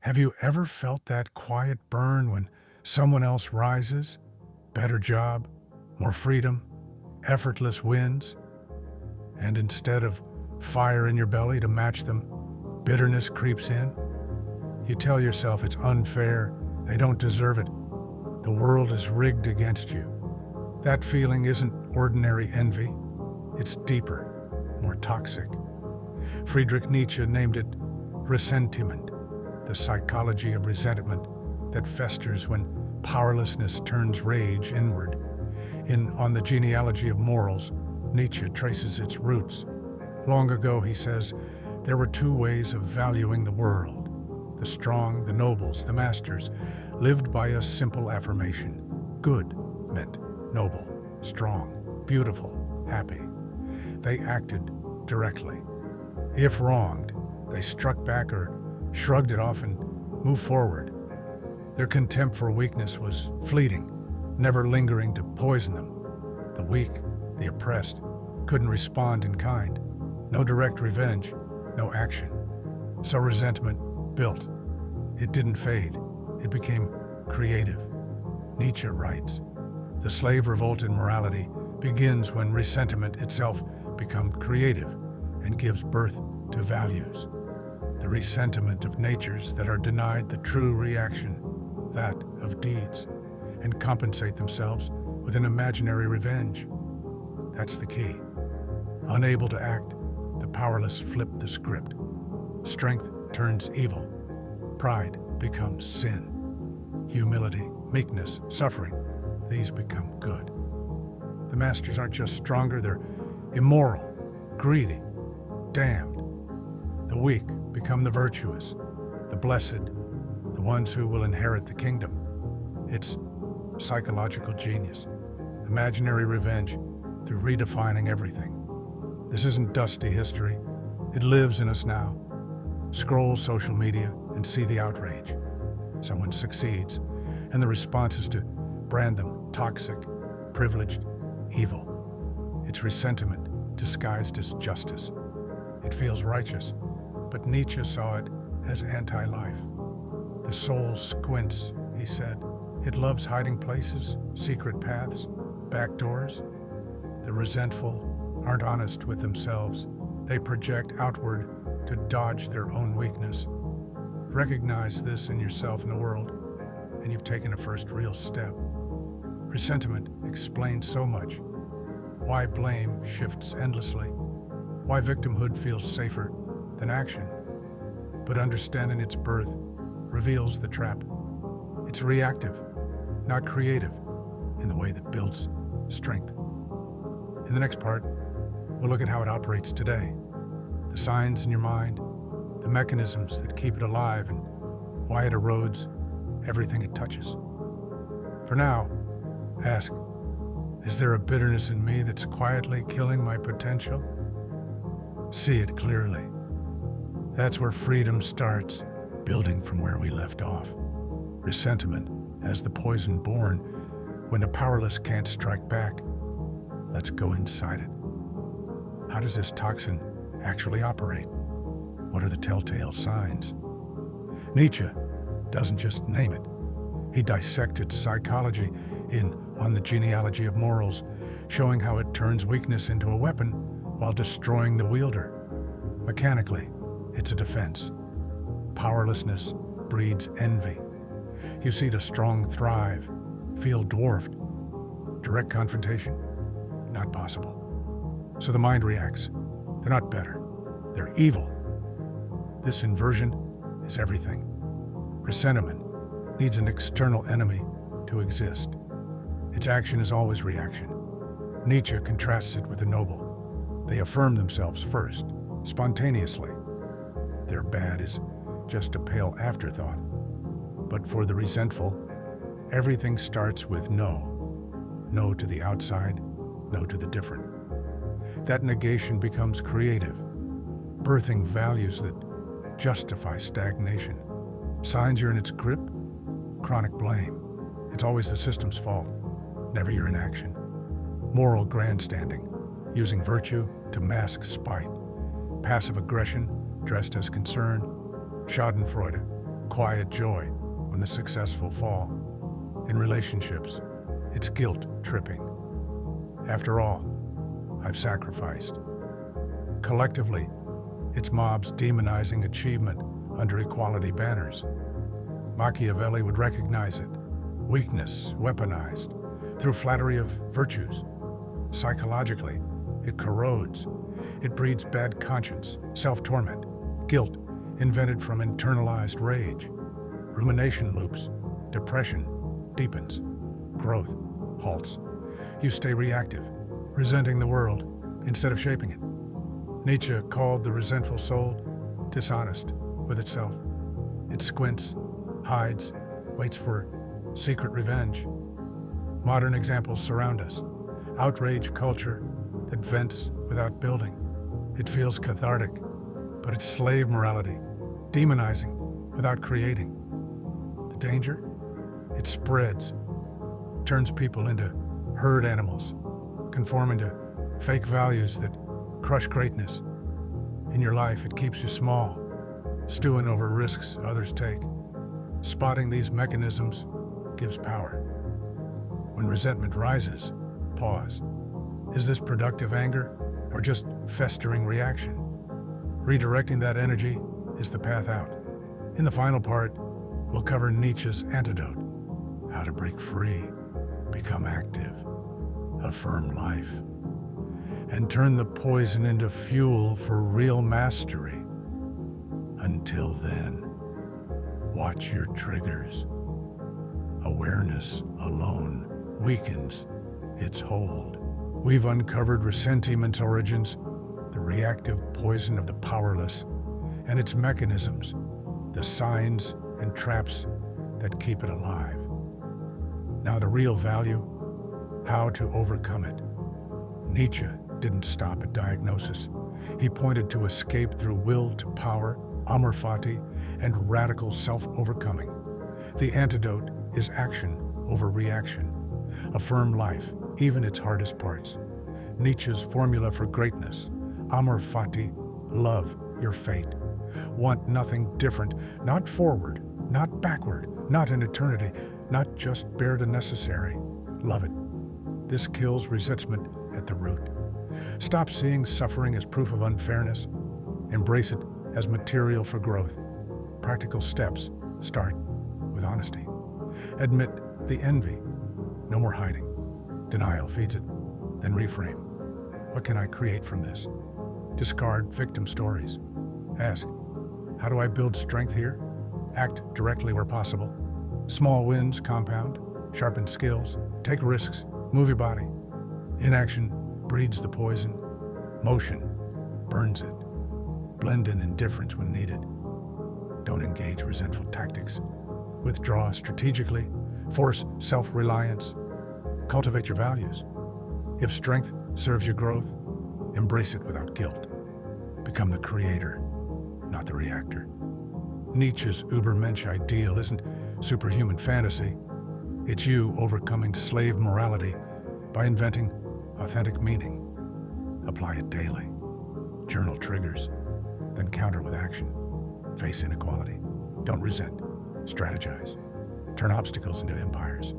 Have you ever felt that quiet burn when someone else rises? Better job, more freedom, effortless wins? And instead of fire in your belly to match them, bitterness creeps in? You tell yourself it's unfair, they don't deserve it, the world is rigged against you. That feeling isn't ordinary envy, it's deeper, more toxic. Friedrich Nietzsche named it ressentiment, the psychology of resentment that festers when powerlessness turns rage inward. On the Genealogy of Morals, Nietzsche traces its roots. Long ago, he says, there were two ways of valuing the world. The strong, the nobles, the masters, lived by a simple affirmation. Good meant noble, strong, beautiful, happy. They acted directly. If wronged, they struck back or shrugged it off and moved forward. Their contempt for weakness was fleeting, never lingering to poison them. The weak, the oppressed, couldn't respond in kind. No direct revenge, no action. So resentment built. It didn't fade. It became creative. Nietzsche writes, the slave revolt in morality begins when resentment itself becomes creative and gives birth to values. The resentiment of natures that are denied the true reaction, that of deeds, and compensate themselves with an imaginary revenge. That's the key. Unable to act, the powerless flip the script. Strength turns evil. Pride becomes sin. Humility, meekness, suffering, these become good. The masters aren't just stronger, they're immoral, greedy, damned. The weak become the virtuous, the blessed, the ones who will inherit the kingdom. It's psychological genius, imaginary revenge through redefining everything. This isn't dusty history. It lives in us now. Scroll social media and see the outrage. Someone succeeds, and the response is to brand them toxic, privileged, evil. It's resentiment disguised as justice. It feels righteous, but Nietzsche saw it as anti-life. The soul squints, he said. It loves hiding places, secret paths, back doors. The resentful aren't honest with themselves. They project outward to dodge their own weakness. Recognize this in yourself and the world, and you've taken a first real step. Resentment explains so much. Why blame shifts endlessly. Why victimhood feels safer than action. But understanding its birth reveals the trap. It's reactive, not creative, in the way that builds strength. In the next part, we'll look at how it operates today. The signs in your mind, the mechanisms that keep it alive, and why it erodes everything it touches. For now, ask, is there a bitterness in me that's quietly killing my potential? See it clearly. That's where freedom starts, building from where we left off. Resentment as the poison born when the powerless can't strike back. Let's go inside it. How does this toxin actually operate? What are the telltale signs? Nietzsche doesn't just name it. He dissects its psychology on the Genealogy of Morals, showing how it turns weakness into a weapon while destroying the wielder. Mechanically, it's a defense. Powerlessness breeds envy. You see the strong thrive, feel dwarfed. Direct confrontation? Not possible. So the mind reacts. They're not better. They're evil. This inversion is everything. Resentment needs an external enemy to exist. Its action is always reaction. Nietzsche contrasts it with the noble. They affirm themselves first, spontaneously. Their bad is just a pale afterthought. But for the resentful, everything starts with no. No to the outside, no to the different. That negation becomes creative, birthing values that justify stagnation. Signs you're in its grip? Chronic blame. It's always the system's fault, never your inaction. Moral grandstanding, using virtue to mask spite. Passive aggression, dressed as concern. Schadenfreude, quiet joy when the successful fall. In relationships, it's guilt tripping. After all, I've sacrificed. Collectively, it's mobs demonizing achievement under equality banners. Machiavelli would recognize it. Weakness weaponized through flattery of virtues. Psychologically, it corrodes. It breeds bad conscience, self-torment, guilt invented from internalized rage. Rumination loops. Depression deepens. Growth halts. You stay reactive, resenting the world instead of shaping it. Nietzsche called the resentful soul dishonest with itself. It squints, hides, waits for secret revenge. Modern examples surround us. Outrage culture that vents without building. It feels cathartic, but it's slave morality, demonizing without creating. The danger? It spreads, turns people into herd animals, conforming to fake values that crush greatness. In your life, it keeps you small, stewing over risks others take. Spotting these mechanisms gives power. When resentment rises, pause. Is this productive anger or just festering reaction? Redirecting that energy is the path out. In the final part, we'll cover Nietzsche's antidote, how to break free, become active, affirm life, and turn the poison into fuel for real mastery. Until then, watch your triggers. Awareness alone weakens its hold. We've uncovered ressentiment's origins, the reactive poison of the powerless, and its mechanisms, the signs and traps that keep it alive. Now the real value, how to overcome it. Nietzsche didn't stop at diagnosis. He pointed to escape through will to power, amor fati, and radical self-overcoming. The antidote is action over reaction. Affirm life, even its hardest parts. Nietzsche's formula for greatness, amor fati, love your fate. Want nothing different, not forward, not backward, not in eternity, not just bear the necessary. Love it. This kills resentment at the root. Stop seeing suffering as proof of unfairness. Embrace it as material for growth. Practical steps start with honesty. Admit the envy. No more hiding. Denial feeds it. Then reframe. What can I create from this? Discard victim stories. Ask, how do I build strength here? Act directly where possible. Small wins compound. Sharpen skills. Take risks. Move your body. Inaction breeds the poison. Motion burns it. Blend in indifference when needed. Don't engage resentful tactics. Withdraw strategically. Force self-reliance. Cultivate your values. If strength serves your growth, embrace it without guilt. Become the creator, not the reactor. Nietzsche's Übermensch ideal isn't superhuman fantasy. It's you overcoming slave morality by inventing authentic meaning. Apply it daily. Journal triggers, then counter with action. Face inequality. Don't resent. Strategize. Turn obstacles into empires.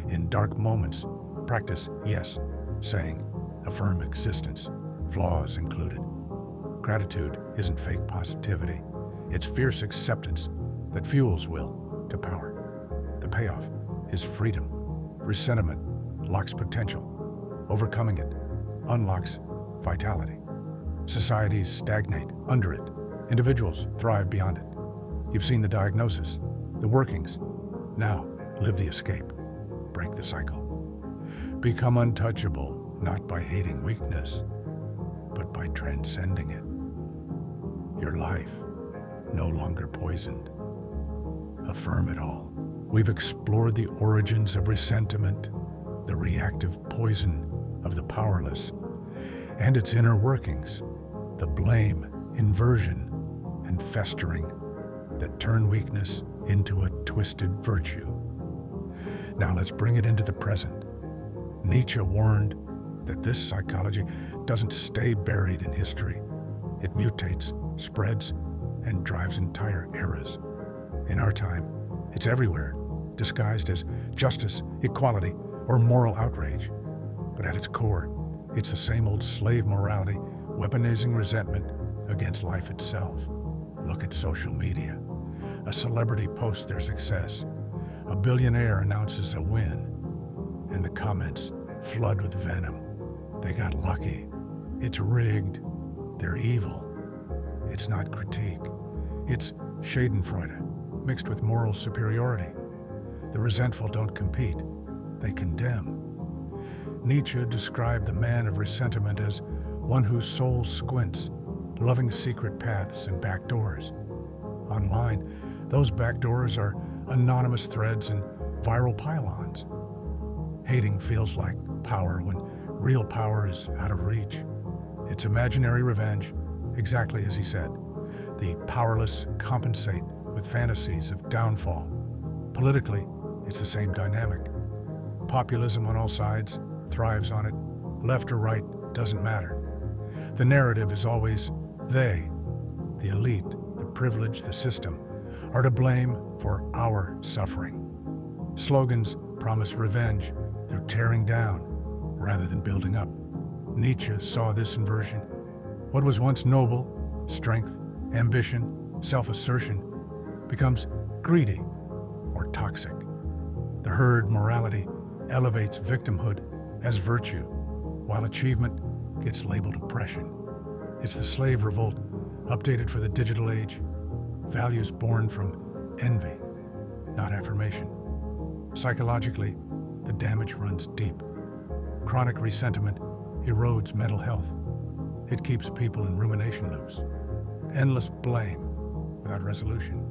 In dark moments, practice yes, saying, affirm existence, flaws included. Gratitude isn't fake positivity. It's fierce acceptance that fuels will to power. The payoff is freedom. Ressentiment locks potential. Overcoming it unlocks vitality. Societies stagnate under it. Individuals thrive beyond it. You've seen the diagnosis, the workings. Now, live the escape. Break the cycle. Become untouchable, not by hating weakness, but by transcending it. Your life, no longer poisoned. Affirm it all. We've explored the origins of ressentiment, the reactive poison of the powerless, and its inner workings, the blame, inversion, and festering that turn weakness into a twisted virtue. Now let's bring it into the present. Nietzsche warned that this psychology doesn't stay buried in history. It mutates, spreads, and drives entire eras. In our time, it's everywhere, disguised as justice, equality, or moral outrage. But at its core, it's the same old slave morality, weaponizing resentment against life itself. Look at social media. A celebrity posts their success. A billionaire announces a win. And the comments flood with venom. They got lucky. It's rigged. They're evil. It's not critique. It's schadenfreude, mixed with moral superiority. The resentful don't compete. They condemn. Nietzsche described the man of ressentiment as one whose soul squints, loving secret paths and back doors. Online, those back doors are anonymous threads and viral pylons. Hating feels like power when real power is out of reach. It's imaginary revenge, exactly as he said. The powerless compensate with fantasies of downfall. Politically, it's the same dynamic. Populism on all sides thrives on it. Left or right doesn't matter. The narrative is always they, the elite, the privileged, the system, are to blame for our suffering. Slogans promise revenge through tearing down rather than building up. Nietzsche saw this inversion. What was once noble, strength, ambition, self-assertion, becomes greedy or toxic. The herd morality elevates victimhood as virtue, while achievement gets labeled oppression. It's the slave revolt, updated for the digital age, values born from envy, not affirmation. Psychologically, the damage runs deep. Chronic ressentiment erodes mental health. It keeps people in rumination loops. Endless blame without resolution.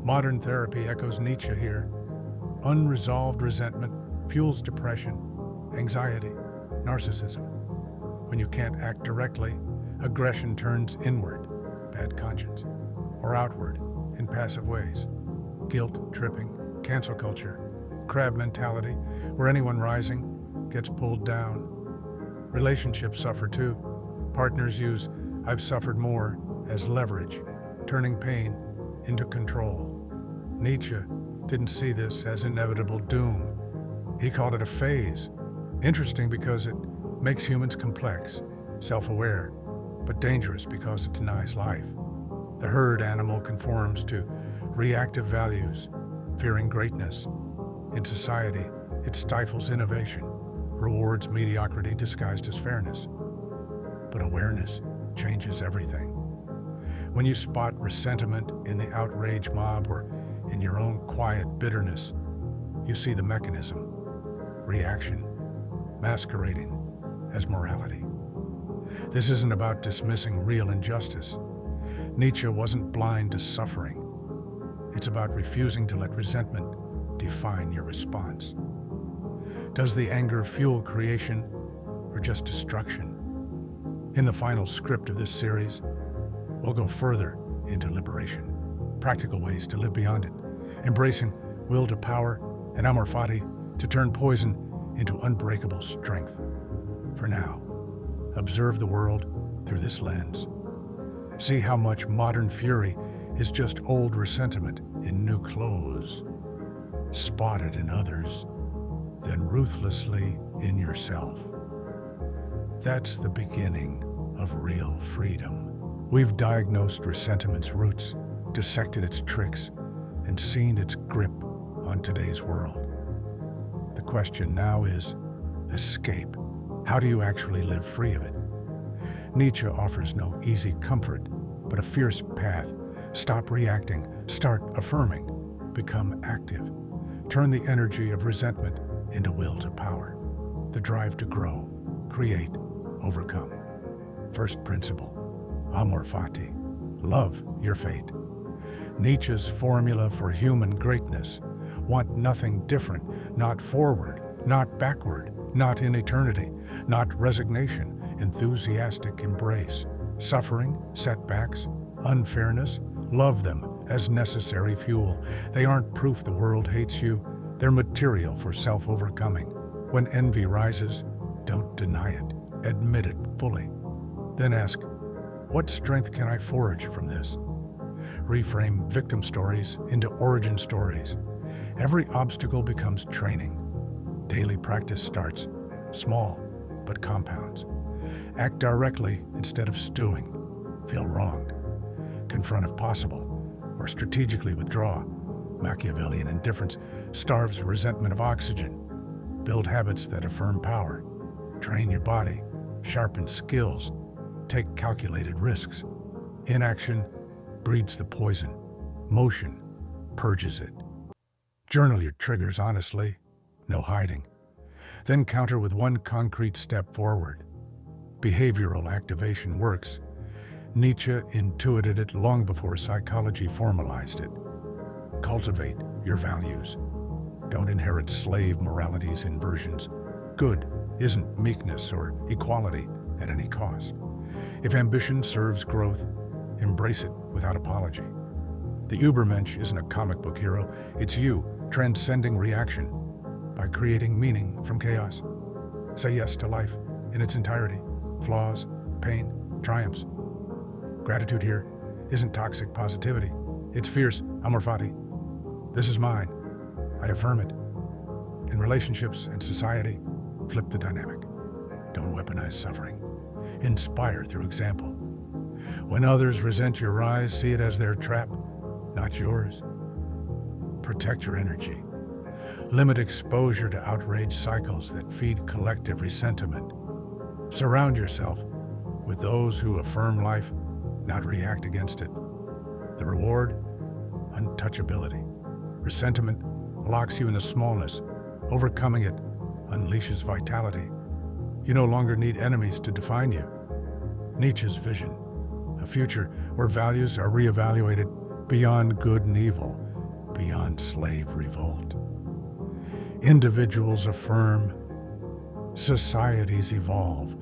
Modern therapy echoes Nietzsche here. Unresolved resentment fuels depression, anxiety, narcissism. When you can't act directly, aggression turns inward, bad conscience, or outward in passive ways. Guilt, tripping, cancel culture, crab mentality, where anyone rising gets pulled down. Relationships suffer too. Partners use "I've suffered more" as leverage, turning pain into control. Nietzsche didn't see this as inevitable doom. He called it a phase. Interesting because it makes humans complex, self-aware, but dangerous because it denies life. The herd animal conforms to reactive values, fearing greatness. In society, it stifles innovation, rewards mediocrity disguised as fairness. But awareness changes everything. When you spot ressentiment in the outrage mob or in your own quiet bitterness, you see the mechanism, reaction, masquerading as morality. This isn't about dismissing real injustice. Nietzsche wasn't blind to suffering. It's about refusing to let resentment define your response. Does the anger fuel creation or just destruction? In the final script of this series, we'll go further into liberation, practical ways to live beyond it, embracing will to power and amor fati to turn poison into unbreakable strength. For now, observe the world through this lens. See how much modern fury is just old ressentiment in new clothes. Spot it in others, then ruthlessly in yourself. That's the beginning of real freedom. We've diagnosed ressentiment's roots, dissected its tricks, and seen its grip on today's world. The question now is, escape. How do you actually live free of it? Nietzsche offers no easy comfort, but a fierce path. Stop reacting, start affirming, become active. Turn the energy of resentment into will to power, the drive to grow, create, overcome. First principle, amor fati, love your fate. Nietzsche's formula for human greatness: want nothing different, not forward, not backward, not in eternity, not resignation, enthusiastic embrace. Suffering, setbacks, unfairness, love them as necessary fuel. They aren't proof the world hates you, they're material for self-overcoming. When envy rises, don't deny it, admit it fully. Then ask, what strength can I forge from this? Reframe victim stories into origin stories. Every obstacle becomes training. Daily practice starts small but compounds. Act directly instead of stewing. Feel wronged. Confront if possible, or strategically withdraw. Machiavellian indifference starves resentment of oxygen. Build habits that affirm power. Train your body. Sharpen skills. Take calculated risks. Inaction breeds the poison. Motion purges it. Journal your triggers honestly. No hiding. Then counter with one concrete step forward. Behavioral activation works. Nietzsche intuited it long before psychology formalized it. Cultivate your values. Don't inherit slave morality's inversions. Good isn't meekness or equality at any cost. If ambition serves growth, embrace it without apology. The Übermensch isn't a comic book hero, it's you transcending reaction by creating meaning from chaos. Say yes to life in its entirety, flaws, pain, triumphs. Gratitude here isn't toxic positivity, it's fierce amor fati. This is mine, I affirm it. In relationships and society, flip the dynamic. Don't weaponize suffering. Inspire through example. When others resent your rise, see it as their trap, not yours. Protect your energy. Limit exposure to outrage cycles that feed collective ressentiment. Surround yourself with those who affirm life, not react against it. The reward? Untouchability. Ressentiment locks you in the smallness. Overcoming it unleashes vitality. You no longer need enemies to define you. Nietzsche's vision, a future where values are reevaluated beyond good and evil, beyond slave revolt. Individuals affirm, societies evolve,